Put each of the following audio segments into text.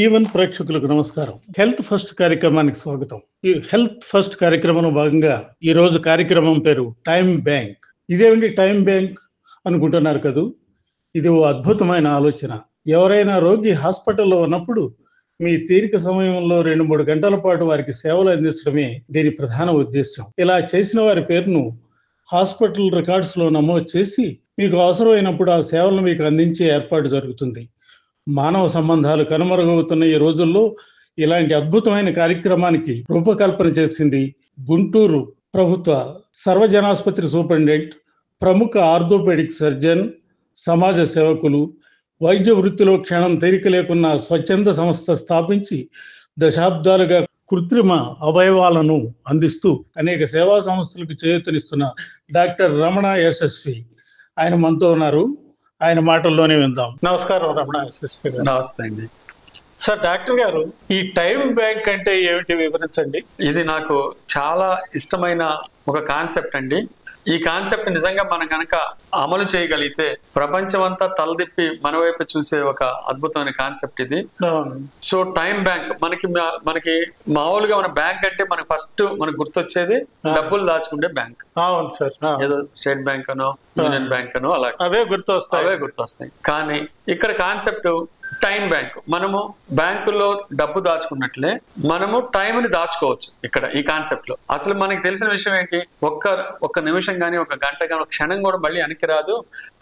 Even ప్రేక్షకులకు నమస్కారం. Health first కార్యక్రమానికి స్వాగతం. ఈ హెల్త్ ఫస్ట్ కార్యక్రమంలో భాగంగా ఈ రోజు కార్యక్రమం పేరు టైమ్ బ్యాంక్. ఇదేమిటి టైమ్ బ్యాంక్ అనుకుంటున్నారు కదూ? ఇది ఓ అద్భుతమైన ఆలోచన. ఎవరైనా రోగి హాస్పిటల్లో ఉన్నప్పుడు మీ తీరిక సమయంలో 2-3 గంటల పాటు వారికి సేవలు అందించడమే దీని ప్రధాన ఉద్దేశం. ఇలా చేసిన వారి పేరును హాస్పిటల్ రికార్డ్స్ లో నమోదు చేసి మీకు అవసరమైనప్పుడు ఆ సేవలను మీకు అందించే ఏర్పాటు జరుగుతుంది. మానవ సంబంధాలు కనుమరుగవుతున్న ఈ రోజుల్లో ఇలాంటి అద్భుతమైన కార్యక్రమానికి రూపకల్పన చేసింది గుంటూరు ప్రభుత్వ సర్వజనాసుపత్రి సూపరింటెండెంట్, ప్రముఖ ఆర్థోపెడిక్ సర్జన్, సమాజ సేవకులు, వైద్య వృత్తిలో క్షణం తీరిక లేకున్న స్వచ్ఛంద సంస్థ స్థాపించి దశాబ్దాలుగా కృత్రిమ అవయవాలను అందిస్తూ అనేక సేవా సంస్థలకు చేయూతనిస్తున్న డాక్టర్ రమణ యశస్వి. ఆయన మనతో ఉన్నారు. ఆయన మాటల్లోనే విందాం. నమస్కారం రమణ యశస్వి గారు. నమస్తే అండి సార్. డాక్టర్ గారు, ఈ టైం బ్యాంక్ అంటే ఏమిటి వివరించండి. ఇది నాకు చాలా ఇష్టమైన ఒక కాన్సెప్ట్ అండి. ఈ కాన్సెప్ట్ నిజంగా మనం కనుక అమలు చేయగలిగితే ప్రపంచం అంతా తలదిప్పి మన వైపు చూసే ఒక అద్భుతమైన కాన్సెప్ట్ ఇది. సో టైం బ్యాంక్ మనకి మామూలుగా మన బ్యాంక్ అంటే మనకి ఫస్ట్ మనకు గుర్తొచ్చేది డబ్బులు దాచుకుంటే బ్యాంక్. అవును సార్. ఏదో స్టేట్ బ్యాంక్ అనో యూనియన్ బ్యాంక్ అనో అలా అవే గుర్తొస్తాయి. కానీ ఇక్కడ కాన్సెప్ట్ టైం బ్యాంక్. మనము బ్యాంకుల్లో డబ్బు దాచుకున్నట్లే మనము టైంని దాచుకోవచ్చు. ఇక్కడ ఈ కాన్సెప్ట్ లో అసలు మనకి తెలిసిన విషయం ఏంటి, ఒక్క నిమిషం కానీ ఒక గంట కానీ ఒక క్షణం కూడా మళ్ళీ వెనక్కి రాదు.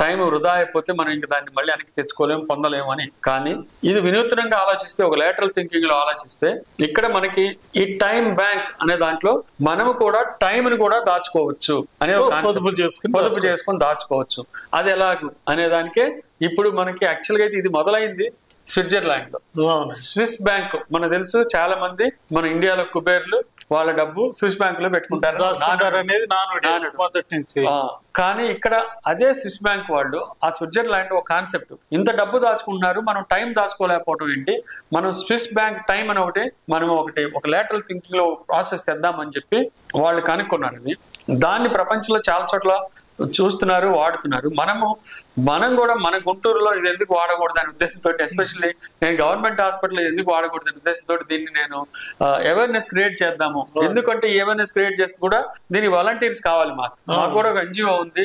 టైం వృధా అయిపోతే మనం ఇంక దాన్ని మళ్ళీ వెనక్కి తెచ్చుకోలేము, పొందలేము అని. కానీ ఇది వినూత్నంగా ఆలోచిస్తే, ఒక లేటరల్ థింకింగ్ లో ఆలోచిస్తే ఇక్కడ మనకి ఈ టైం బ్యాంక్ అనే దాంట్లో మనము కూడా టైంని కూడా దాచుకోవచ్చు అనే ఒక పొదుపు చేసుకొని దాచుకోవచ్చు. అది ఎలాగూ అనే దానికే ఇప్పుడు మనకి యాక్చువల్గా అయితే ఇది మొదలైంది స్విట్జర్లాండ్ లో. స్విస్ బ్యాంక్ మనకు తెలుసు, చాలా మంది మన ఇండియాలో కుబేర్లు వాళ్ళ డబ్బు స్విస్ బ్యాంక్ లో పెట్టుకుంటారు. కానీ ఇక్కడ అదే స్విస్ బ్యాంక్ వాళ్ళు ఆ స్విట్జర్లాండ్ ఒక కాన్సెప్ట్, ఇంత డబ్బు దాచుకుంటున్నారు, మనం టైం దాచుకోలేకపోవడం ఏంటి, మనం స్విస్ బ్యాంక్ టైం అని ఒక లేటరల్ థింకింగ్ లో ప్రాసెస్ తెద్దామని చెప్పి వాళ్ళు కనుక్కున్నారు. అది దాన్ని ప్రపంచంలో చాలా చోట్ల చూస్తున్నారు, వాడుతున్నారు. మనం కూడా మన గుంటూరులో ఇది ఎందుకు వాడకూడదు అనే ఉద్దేశంతో, ఎస్పెషల్లీ నేను గవర్నమెంట్ హాస్పిటల్ ఎందుకు వాడకూడదు అనే ఉద్దేశంతో దీన్ని నేను అవేర్నెస్ క్రియేట్ చేద్దాము. ఎందుకంటే ఈ అవేర్నెస్ క్రియేట్ చేస్తే కూడా దీనికి వాలంటీర్స్ కావాలి. మాకు కూడా ఒక ఎన్జిఓ ఉంది.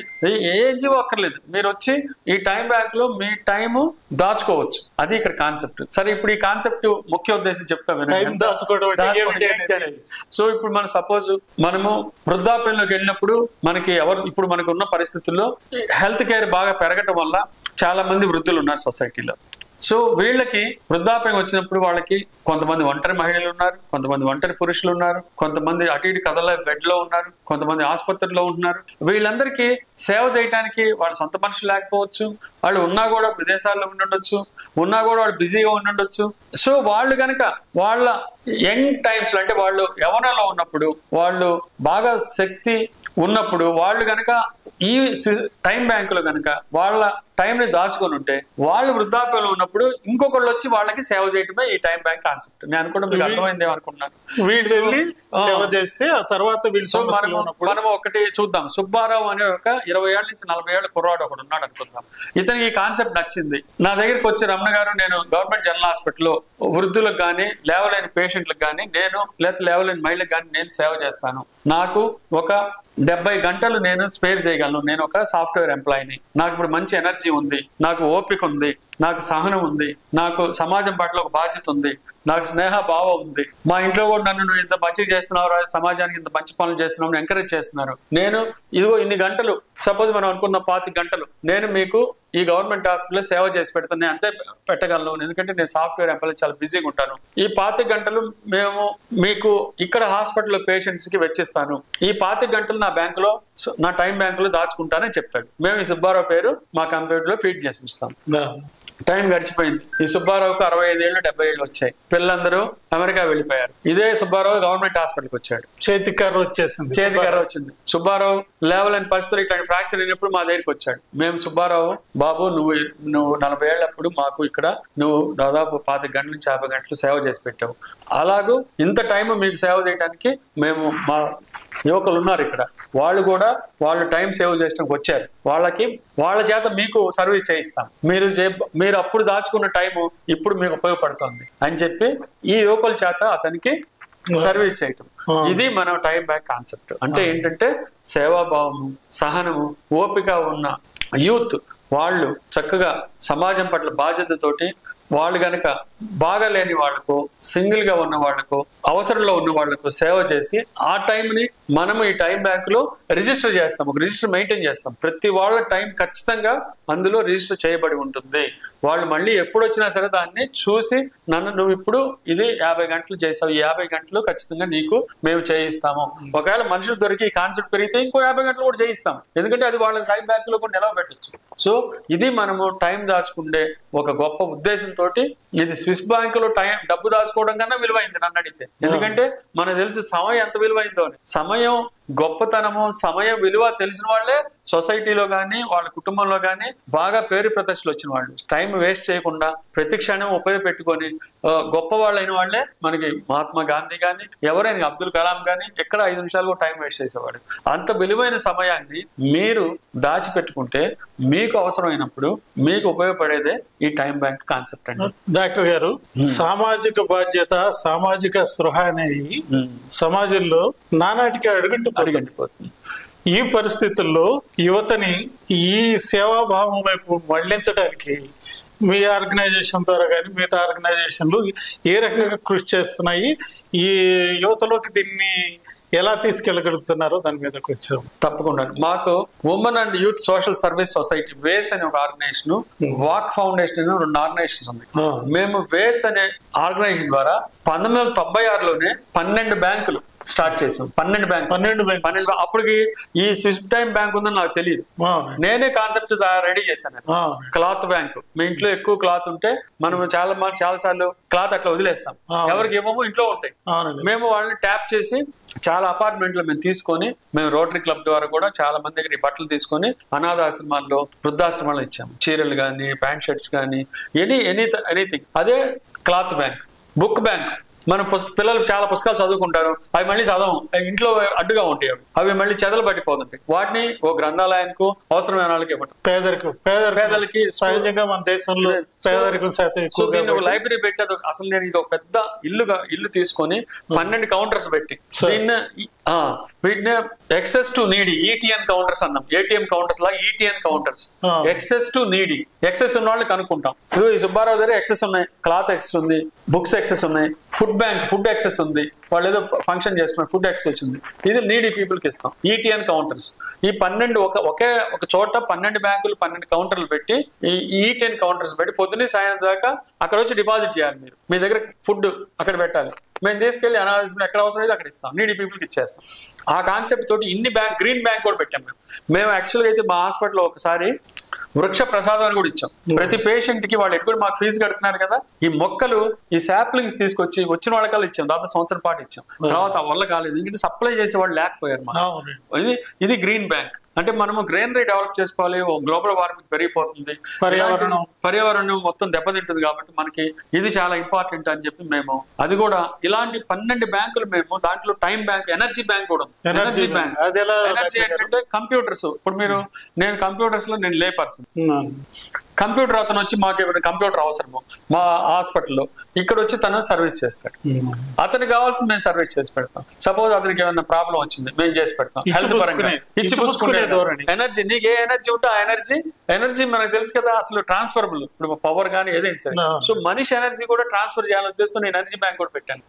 ఏ ఎన్జిఓ అక్కర్లేదు, మీరు వచ్చి ఈ టైం బ్యాంక్ లో మీ టైము దాచుకోవచ్చు. అది ఇక్కడ కాన్సెప్ట్. సరే, ఇప్పుడు ఈ కాన్సెప్ట్ ముఖ్య ఉద్దేశం చెప్తాం. సో ఇప్పుడు మనం సపోజ్ మనము వృద్ధాప్యంలోకి వెళ్ళినప్పుడు ఇప్పుడు మనకు ఉన్న పరిస్థితుల్లో హెల్త్ కేర్ బాగా పెరగటం వల్ల చాలా మంది వృద్ధులు ఉన్నారు సొసైటీలో. సో వీళ్ళకి వృద్ధాప్యం వచ్చినప్పుడు వాళ్ళకి కొంతమంది ఒంటరి మహిళలు ఉన్నారు, కొంతమంది ఒంటరి పురుషులు ఉన్నారు, కొంతమంది అటు ఇటు కదల బెడ్ లో ఉన్నారు, కొంతమంది ఆసుపత్రిలో ఉంటున్నారు. వీళ్ళందరికీ సేవ చేయడానికి వాళ్ళ సొంత మనుషులు లేకపోవచ్చు, వాళ్ళు ఉన్నా కూడా విదేశాల్లో ఉండుండొచ్చు, ఉన్నా కూడా వాళ్ళు బిజీగా ఉండుండొచ్చు. సో వాళ్ళు కనుక వాళ్ళ యంగ్ టైమ్స్ అంటే వాళ్ళు యవ్వనంలో ఉన్నప్పుడు, వాళ్ళు బాగా శక్తి ఉన్నప్పుడు వాళ్ళు కనుక ఈ టైం బ్యాంకులో కనుక వాళ్ళ టైంని దాచుకొని ఉంటే, వాళ్ళు వృద్ధాప్యంలో ఉన్నప్పుడు ఇంకొకళ్ళు వచ్చి వాళ్ళకి సేవ చేయటమే ఈ టైం బ్యాంక్ కాన్సెప్ట్. నేను అనుకుంటా మీకు అర్థమైంది ఏమనుకుంటున్నాను. వీళ్ళు వెళ్ళి సేవ చేస్తే ఆ తర్వాత మనం ఒకటి చూద్దాం. సుబ్బారావు అనే ఒక 20 ఏళ్ళ నుంచి 40 ఏళ్ళ కుర్రాడు ఒకడు ఉన్నాడు అనుకుందాం. ఇతనికి ఈ కాన్సెప్ట్ నచ్చింది. నా దగ్గరికి వచ్చి, రమణ గారు, నేను గవర్నమెంట్ జనరల్ హాస్పిటల్లో వృద్ధులకు కానీ లేవలేని పేషెంట్లకు కానీ లేకపోతే లేవలేని మహిళలకు కానీ నేను సేవ చేస్తాను. నాకు ఒక 70 గంటలు నేను స్పేర్ చేయగలను. నేను ఒక సాఫ్ట్వేర్ ఎంప్లాయీని, నాకు ఇప్పుడు మంచి ఎనర్జీ ఉంది, నాకు ఓపిక ఉంది, నాకు సహనం ఉంది, నాకు సమాజం పట్ల ఒక బాధ్యత ఉంది, నాకు స్నేహ భావం ఉంది. మా ఇంట్లో కూడా నన్ను నువ్వు ఇంత మంచిగా చేస్తున్నావు, సమాజానికి ఇంత మంచి పనులు చేస్తున్నావు ఎంకరేజ్ చేస్తున్నారు. నేను ఇదిగో ఇన్ని గంటలు, సపోజ్ మనం అనుకున్న 25 గంటలు నేను మీకు ఈ గవర్నమెంట్ హాస్పిటల్లో సేవ చేసి పెడతాను, నేను అంతే పెట్టగలను, ఎందుకంటే నేను సాఫ్ట్వేర్ ఎంప్లాయీ చాలా బిజీగా ఉంటాను. ఈ 25 గంటలు మేము మీకు ఇక్కడ హాస్పిటల్లో పేషెంట్స్ కి వెచ్చిస్తాను. ఈ 25 గంటలు నా టైం బ్యాంకులో దాచుకుంటానని చెప్తాడు. మేము ఈ సుబ్బారావు పేరు మా కంప్యూటర్లో ఫీడ్ చేసి ఇస్తాం. టైం గడిచిపోయింది. ఈ సుబ్బారావుకు 65 ఏళ్ళు 70 ఏళ్ళు వచ్చాయి. పిల్లలందరూ అమెరికా వెళ్ళిపోయారు. ఇదే సుబ్బారావు గవర్నమెంట్ హాస్పిటల్కి వచ్చాడు. చేతి కర్ర వచ్చింది. సుబ్బారావు లేవలేని పరిస్థితులు ఇట్లాంటి ఫ్రాక్చర్ అయినప్పుడు మా దగ్గరికి వచ్చాడు. మేము సుబ్బారావు, బాబు నువ్వు 40 ఏళ్ళప్పుడు మాకు ఇక్కడ నువ్వు దాదాపు 25 గంటల నుంచి 50 గంటలు సేవ చేసి పెట్టావు. అలాగూ ఇంత టైం మీకు సేవ చేయడానికి మేము మా యువకులు ఉన్నారు ఇక్కడ, వాళ్ళు కూడా వాళ్ళు టైం సేవ్ చేయడానికి వచ్చారు. వాళ్ళ చేత మీకు సర్వీస్ చేయిస్తాం, మీరు అప్పుడు దాచుకున్న టైము ఇప్పుడు మీకు ఉపయోగపడుతుంది అని చెప్పి ఈ యువకుల చేత అతనికి సర్వీస్ చేయటం. ఇది మన టైం బ్యాంక్ కాన్సెప్ట్. అంటే ఏంటంటే సేవాభావము, సహనము, ఓపిక ఉన్న యూత్ వాళ్ళు చక్కగా సమాజం పట్ల బాధ్యతతోటి వాళ్ళు గనక బాగాలేని వాళ్లకు, సింగిల్ గా ఉన్న వాళ్లకు, అవసరంలో ఉన్న వాళ్లకు సేవ చేసి ఆ టైంని మనము ఈ టైం బ్యాంక్ లో రిజిస్టర్ చేస్తాం, ఒక రిజిస్టర్ మెయింటైన్ చేస్తాం. ప్రతి వాళ్ళ టైం ఖచ్చితంగా అందులో రిజిస్టర్ చేయబడి ఉంటుంది. వాళ్ళు మళ్ళీ ఎప్పుడు వచ్చినా సరే దాన్ని చూసి నువ్వు ఇప్పుడు ఇది 50 గంటలు చేసావు, ఈ 50 గంటలు ఖచ్చితంగా నీకు మేము చేయిస్తాము. ఒకవేళ మనుషులు దొరికి ఈ కాన్సెప్ట్ పెరిగితే ఇంకో 50 గంటలు కూడా చేయిస్తాం, ఎందుకంటే అది వాళ్ళ టైం బ్యాంక్ లో కూడా నిలవ పెట్టచ్చు. సో ఇది మనము టైం దాచుకుంటే ఒక గొప్ప ఉద్దేశంతో, ఇది స్విస్ బ్యాంక్ లో డబ్బు దాచుకోవడం కన్నా విలువైంది నన్ను అడిగితే. ఎందుకంటే మనకు తెలుసు సమయం ఎంత విలువైందో అని. సమయం గొప్పతనము, సమయ విలువ తెలిసిన వాళ్ళే సొసైటీలో కానీ వాళ్ళ కుటుంబంలో కానీ బాగా పేరు ప్రతిష్టలు వచ్చిన వాళ్ళు. టైం వేస్ట్ చేయకుండా ప్రతి క్షణం ఉపయోగపెట్టుకొని గొప్ప వాళ్ళైన వాళ్ళే మనకి మహాత్మా గాంధీ కానీ ఎవరైనా అబ్దుల్ కలాం కానీ ఎక్కడ 5 నిమిషాలు టైం వేస్ట్ చేసేవాడు. అంత విలువైన సమయాన్ని మీరు దాచిపెట్టుకుంటే మీకు అవసరమైనప్పుడు మీకు ఉపయోగపడేదే ఈ టైం బ్యాంక్ కాన్సెప్ట్ అండి. డాక్టర్ గారు, సామాజిక బాధ్యత, సామాజిక స్పృహ అనేవి సమాజంలో నానాటికి అడుగుంటూ అడిగండిపోతుంది. ఈ పరిస్థితుల్లో యువతని ఈ సేవాభావం వైపు మళ్లించడానికి మీ ఆర్గనైజేషన్ ద్వారా కానీ మిగతా ఆర్గనైజేషన్లు ఏ రకంగా కృషి చేస్తున్నాయి, ఈ యువతలోకి దీన్ని ఎలా తీసుకెళ్ళగలుగుతున్నారో దాని మీదకి వచ్చాము. తప్పకుండా. మాకు women and youth social service society వేస్ అనే ఒక ఆర్గనైజేషన్, వాక్ ఫౌండేషన్ అనే 2 ఆర్గనైజేషన్స్ ఉన్నాయి. మేము వేస్ అనే ఆర్గనైజేషన్ ద్వారా 1996లోనే 12 బ్యాంకులు స్టార్ట్ చేసాం. 12 బ్యాంక్. అప్పటికి ఈ స్విస్ టైం బ్యాంక్ ఉందని నాకు తెలియదు. నేనే కాన్సెప్ట్ రెడీ చేశాను. Cloth bank. మీ ఇంట్లో ఎక్కువ క్లాత్ ఉంటే మనం చాలా సార్లు క్లాత్ అట్లా వదిలేస్తాం, ఎవరికి ఇవ్వము, ఇంట్లో ఉంటాయి. మేము వాళ్ళని ట్యాప్ చేసి చాలా అపార్ట్మెంట్లు మేము తీసుకొని, మేము రోటరీ క్లబ్ ద్వారా కూడా చాలా మంది దగ్గర బట్టలు తీసుకొని అనాథాశ్రమాల్లో, వృద్ధాశ్రమాల్లో ఇచ్చాము. చీరలు కానీ, ప్యాంట్ షర్ట్స్ కానీ, ఎనీథింగ్. అదే క్లాత్ బ్యాంక్. Book bank. మన పిల్లలు చాలా పుస్తకాలు చదువుకుంటారు, అవి మళ్ళీ చదవం, ఇంట్లో అడ్డుగా ఉంటాయి, అవి మళ్ళీ చెదలు పట్టిపోతుంటాయి. వాటిని ఓ గ్రంథాలయానికి అవసరమైన వాళ్ళకి ఇవ్వటం. పేదలకి సహజంగా మన దేశంలో పేదరికం శాతం లైబ్రరీ పెట్టి అసలు నేను ఇది ఒక పెద్ద ఇల్లు తీసుకొని 12 కౌంటర్స్ పెట్టి వీటిని excess to needy ETN counters అన్నాం. ATM కౌంటర్స్ లాగా ETN counters. Excess to needy, excess ఉన్న వాళ్ళకి కనుక్కుంటాం. ఈ సుబ్బారావు దగ్గర ఎక్సెస్ ఉన్నాయి, క్లాత్ ఎక్సెస్ ఉంది, బుక్స్ ఎక్సెస్ ఉన్నాయి, ఫుడ్ బ్యాంక్ ఫుడ్ ఎక్సెస్ ఉంది, వాళ్ళు ఏదో ఫంక్షన్ చేస్తున్నారు, ఫుడ్ ఎక్సెస్ వచ్చింది, ఇది నీడీ పీపుల్కి ఇస్తాం. ETN counters. ఈ 12 ఒక చోట 12 బ్యాంకులు 12 కౌంటర్లు పెట్టి ఈ ETN కౌంటర్స్ పెట్టి పొద్దున్నే సాయంత్రం దాకా అక్కడ వచ్చి డిపాజిట్ చేయాలి. మీరు మీ దగ్గర ఫుడ్ అక్కడ పెట్టాలి, మేము తీసుకెళ్లి అనాథాశ్రమం ఎక్కడ అవసరం అయితే అక్కడ ఇస్తాం, నీడీ పీపుల్కి ఇచ్చేస్తాం. ఆ కాన్సెప్ట్ తోటి ఇన్ని గ్రీన్ బ్యాంక్ కూడా పెట్టాం. మేము యాక్చువల్గా అయితే మా హాస్పిటల్లో ఒకసారి వృక్ష ప్రసాదాన్ని కూడా ఇచ్చాం. ప్రతి పేషెంట్ కి వాళ్ళు ఎక్కువ మాకు ఫీజు కడుతున్నారు కదా, ఈ మొక్కలు, ఈ శాప్లింగ్స్ తీసుకొచ్చి వచ్చిన వాళ్ళకల్లా ఇచ్చాం. దాదాపు సంవత్సరం పాటు ఇచ్చాం. తర్వాత వల్ల కాలేదు, ఎందుకంటే సప్లై చేసే వాళ్ళు లేకపోయారు. ఇది గ్రీన్ బ్యాంక్. అంటే మనము గ్రీనరీ డెవలప్ చేసుకోవాలి. గ్లోబల్ వార్మింగ్ పెరిగిపోతుంది, పర్యావరణం మొత్తం దెబ్బతింటుంది, కాబట్టి మనకి ఇది చాలా ఇంపార్టెంట్ అని చెప్పి మేము అది కూడా ఇలాంటి 12 బ్యాంకులు మేము దాంట్లో టైం బ్యాంక్, ఎనర్జీ బ్యాంక్ కూడా ఉంది. Energy bank. ఎనర్జీ ఏంటంటే కంప్యూటర్స్. ఇప్పుడు నేను కంప్యూటర్స్ లో నేను లే పర్సన్. కంప్యూటర్ అతను వచ్చి మాకు ఏమైనా కంప్యూటర్ అవసరము మా హాస్పిటల్లో, ఇక్కడ వచ్చి తను సర్వీస్ చేస్తాడు. అతనికి కావాల్సింది మేము సర్వీస్ చేసి పెడతాం. సపోజ్ అతనికి ఏమైనా ప్రాబ్లం వచ్చింది, మేము చేసి పెడతాం. హెల్త్ పరంగా ఇచ్చిపుచ్చుకునే ఎనర్జీ, నీకు ఏ ఎనర్జీ ఉంటే ఆ ఎనర్జీ మనకు తెలుసు కదా, అసలు ట్రాన్స్ఫరబుల్. ఇప్పుడు పవర్ కానీ ఏదైనా సరే. సో మనిషి ఎనర్జీ కూడా ట్రాన్స్ఫర్ చేయాలని ఉద్దేశంతో నేను ఎనర్జీ బ్యాంక్ కూడా పెట్టాను.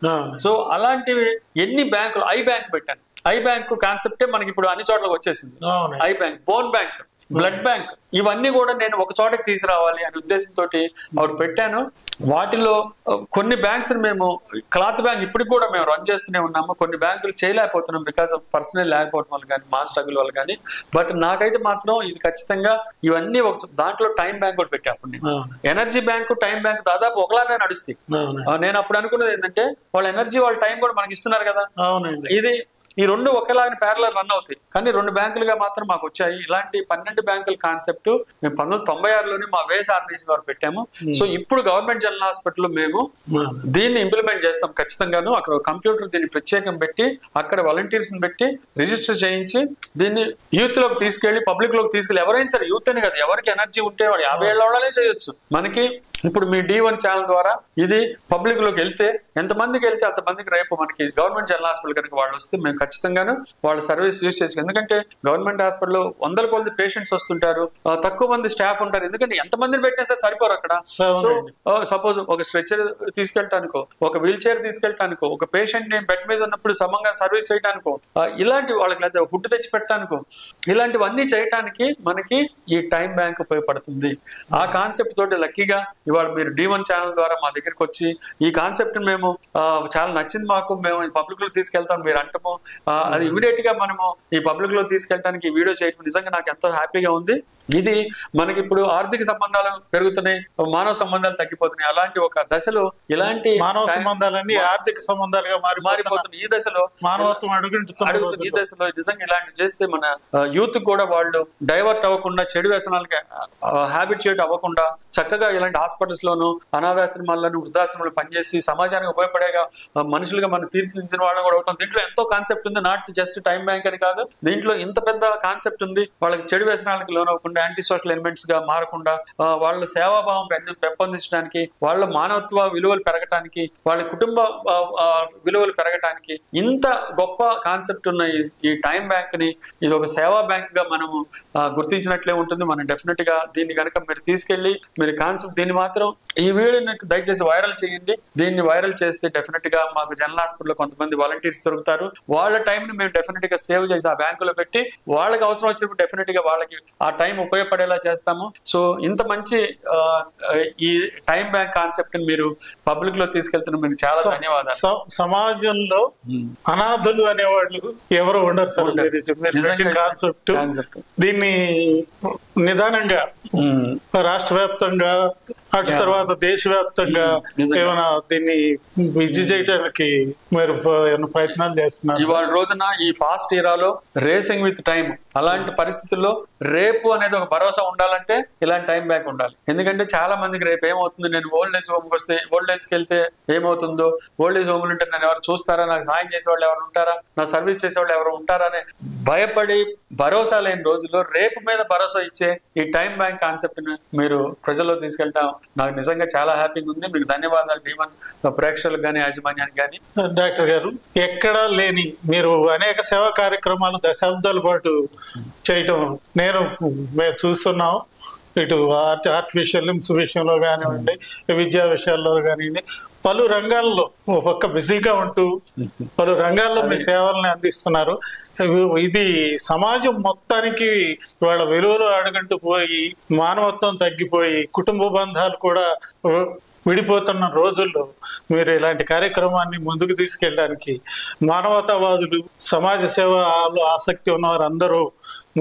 సో అలాంటివి ఎన్ని బ్యాంకులు. ఐ బ్యాంక్ పెట్టాను. ఐ బ్యాంక్ కాన్సెప్టే మనకి ఇప్పుడు అన్ని చోట్లకి వచ్చేసింది. I bank, bone bank, blood bank, ఇవన్నీ కూడా నేను ఒక చోటకి తీసుకురావాలి అనే ఉద్దేశంతో అవి పెట్టాను. వాటిలో కొన్ని బ్యాంక్స్ మేము క్లాత్ బ్యాంక్ ఇప్పటికి కూడా మేము రన్ చేస్తూనే ఉన్నాము. కొన్ని బ్యాంకులు చేయలేకపోతున్నాం బికాస్ ఆఫ్ పర్సనల్ లేకపోవడం వల్ల కానీ, మా స్ట్రగుల్ వల్ల కానీ. బట్ నాకైతే మాత్రం ఇది ఖచ్చితంగా ఇవన్నీ ఒక దాంట్లో టైం బ్యాంక్ కూడా పెట్టాను. నేను ఎనర్జీ బ్యాంకు, టైం బ్యాంక్ దాదాపు ఒకలానే నడుస్తాయి. నేను అప్పుడు అనుకున్నది ఏంటంటే వాళ్ళ ఎనర్జీ, వాళ్ళ టైం కూడా మనకి ఇస్తున్నారు కదా. ఈ రెండు ఒకేలాగా ప్యారలల్ రన్ అవుతాయి, కానీ 2 బ్యాంకులుగా మాత్రం మాకు వచ్చాయి. ఇలాంటి 12 బ్యాంకుల కాన్సెప్ట్ మేము 1996లోనే మా వేస్ ఆర్గనైజేషన్ ద్వారా పెట్టాము. సో ఇప్పుడు గవర్నమెంట్ జనరల్ హాస్పిటల్లో మేము దీన్ని ఇంప్లిమెంట్ చేస్తాం ఖచ్చితంగాను. అక్కడ కంప్యూటర్ దీన్ని ప్రత్యేకం పెట్టి అక్కడ వాలంటీర్స్ పెట్టి రిజిస్టర్ చేయించి దీన్ని యూత్ లోకి తీసుకెళ్లి పబ్లిక్ లోకి తీసుకెళ్లి, ఎవరైనా సరే యూత్ అని కదా, ఎవరికి ఎనర్జీ ఉంటే వాడు 50 ఏళ్ళ వాళ్ళనే చేయొచ్చు. మనకి ఇప్పుడు మీ D1 ఛానల్ ద్వారా ఇది పబ్లిక్ లోకి వెళ్తే ఎంతమందికి వెళ్తే అంతమందికి రేపు మనకి గవర్నమెంట్ జనరల్ హాస్పిటల్ కనుక వాళ్ళు వస్తే మేము ఖచ్చితంగాను వాళ్ళ సర్వీస్ యూజ్ చేసి, ఎందుకంటే గవర్నమెంట్ హాస్పిటల్లో వందల కొద్ది పేషెంట్స్ వస్తుంటారు, తక్కువ మంది స్టాఫ్ ఉంటారు, ఎందుకంటే ఎంతమందిని పెట్టినా సరే సరిపోరు అక్కడ. సో సపోజ్ ఒక స్ట్రెచర్ తీసుకెళ్ళటానికో, ఒక వీల్ చైర్ తీసుకెళ్ళటానికో, ఒక పేషెంట్ ని బెడ్ మీద ఉన్నప్పుడు సమంగా సర్వీస్ చేయడానికో, ఇలాంటి వాళ్ళకి లేదా ఫుడ్ తెచ్చి పెట్టడానికో, ఇలాంటివన్నీ చేయడానికి మనకి ఈ టైం బ్యాంక్ ఉపయోగపడుతుంది. ఆ కాన్సెప్ట్ తోటి లక్కీగా ఇవాళ మీరు D1 ఛానల్ ద్వారా మా దగ్గరికి వచ్చి ఈ కాన్సెప్ట్ మేము చాలా నచ్చింది మాకు, మేము ఈ పబ్లిక్ లో తీసుకెళ్తాం మీరు అంటాము, అది ఇమీడియట్ గా మనము ఈ పబ్లిక్ లో తీసుకెళ్ళడానికి ఈ వీడియో చేయడం నిజంగా నాకు ఎంతో హ్యాపీగా ఉంది. ఇది మనకి ఇప్పుడు ఆర్థిక సంబంధాలు పెరుగుతున్నాయి, మానవ సంబంధాలు తగ్గిపోతున్నాయి. అలాంటి ఒక దశలో ఇలాంటి మానవ సంబంధాలన్నీ ఆర్థిక సంబంధాలుగా మారిపోతున్నాయి. ఈ దశలో మానవత్వం అడుగుతుంది. ఈ దశలో నిజంగా ఇలాంటి చేస్తే మన యూత్ కూడా వాళ్ళు డైవర్ట్ అవ్వకుండా, చెడు వ్యసనాలకి హ్యాబిట్ చేయడం అవ్వకుండా చక్కగా ఇలాంటి హాస్పిటల్స్ లోను, అనాథాశ్రమాలను, వృద్ధాశ్రమాలు పనిచేసి సమాజానికి ఉపయోగపడేగా మనుషులుగా మనం తీర్చిదిద్దిన వాళ్ళని కూడా అవుతాం. దీంట్లో ఎంతో కాన్సెప్ట్ ఉంది, నాట్ జస్ట్ టైం బ్యాంక్ అని కాదు, దీంట్లో ఇంత పెద్ద కాన్సెప్ట్ ఉంది. వాళ్ళకి చెడు వ్యసనాలకు లోనవ్వకుండా, యాంటీ సోషల్ ఎలిమెంట్స్ గా మారకుండా, వాళ్ళ సేవాభావం పెంపొందించడానికి, వాళ్ళ మానవత్వ విలువలు పెరగటానికి, వాళ్ళ కుటుంబ విలువలు పెరగటానికి ఇంత గొప్ప కాన్సెప్ట్ ఉన్న ఈ టైం బ్యాంక్ ని ఇది ఒక సేవా బ్యాంక్ గా మనము గుర్తించినట్లే ఉంటుంది. మనం డెఫినెట్ గా దీన్ని కనుక మీరు తీసుకెళ్లి మీరు కాన్సెప్ట్ దీన్ని మాత్రం ఈ వీడియోని దయచేసి వైరల్ చేయండి. దీన్ని వైరల్ చేస్తే డెఫినెట్ గా మాకు జనరల్ హాస్పిటల్లో కొంతమంది వాలంటీర్స్ దొరుకుతారు. వాళ్ళ టైం ని మేము డెఫినెట్ గా సేవ్ చేసి ఆ బ్యాంకులో పెట్టి వాళ్ళకి అవసరం వచ్చినప్పుడు డెఫినెట్ గా వాళ్ళకి ఆ టైం ఉపయోగపడేలా చేస్తాము. సో ఇంత మంచి ఈ టైం బ్యాంక్ కాన్సెప్ట్ ని మీరు పబ్లిక్ లో తీసుకెళ్తున్న మీకు చాలా ధన్యవాదాలు. సమాజంలో అనాథులు అనేవాళ్ళు ఎవరు ఉండరు సార్. కాన్సెప్ట్ దీన్ని నిదానంగా రాష్ట్ర వ్యాప్తంగా, అటు తర్వాత దేశవ్యాప్తంగా ఏమైనా దీన్ని విజయ చేయడానికి మీరు ప్రయత్నాలు చేస్తున్నారు? ఇవాళ రోజున ఈ ఫాస్ట్ ఇరాలో రేసింగ్ విత్ టైం, అలాంటి పరిస్థితుల్లో రేపు అనేది ఒక భరోసా ఉండాలంటే ఇలాంటి టైం బ్యాంక్ ఉండాలి. ఎందుకంటే చాలా మందికి రేపు ఏమవుతుంది, నేను ఓల్డ్ ఏజ్ హోమ్కి వస్తే ఓల్డ్ ఏజ్కి వెళ్తే ఏమవుతుందో, ఓల్డ్ ఏజ్ హోమ్లు ఉంటే నన్ను ఎవరు చూస్తారా, నాకు సాయం చేసేవాళ్ళు ఎవరు ఉంటారా, నా సర్వీస్ చేసేవాళ్ళు ఎవరు ఉంటారా అని భయపడి భరోసా లేని రోజుల్లో రేపు మీద భరోసా ఇచ్చే ఈ టైం బ్యాంక్ కాన్సెప్ట్ ని మీరు ప్రజల్లో తీసుకెళ్తాం నాకు నిజంగా చాలా హ్యాపీగా ఉంది. మీకు ధన్యవాదాలు D1 ప్రేక్షకులకు కానీ యాజమాన్యానికి కానీ. డాక్టర్ గారు, ఎక్కడా లేని మీరు అనేక సేవా కార్యక్రమాలు దశాబ్దాల పాటు చేయటం మేము చూస్తున్నాం. ఇటు ఆర్టిఫిషియల్ లిమ్స్ విషయంలో కానివ్వండి, విద్యా విషయాల్లో కానివ్వండి, పలు రంగాల్లో ఒక్క బిజీగా ఉంటూ పలు రంగాల్లో మీ సేవల్ని అందిస్తున్నారు. ఇది సమాజం మొత్తానికి వాళ్ళ విలువలు అడుగంటూ పోయి, మానవత్వం తగ్గిపోయి, కుటుంబ బంధాలు కూడా విడిపోతున్న రోజుల్లో మీరు ఇలాంటి కార్యక్రమాన్ని ముందుకు తీసుకెళ్ళడానికి మానవతావాదులు, సమాజ సేవలో ఆసక్తి ఉన్నవారు అందరూ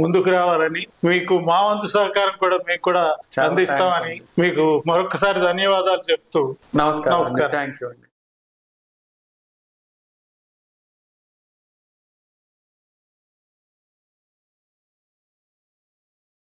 ముందుకు రావాలని, మీకు మా వంతు సహకారం కూడా మీకు కూడా అందిస్తామని మీకు మరొకసారి ధన్యవాదాలు చెప్తూ నమస్కారం. Thank you.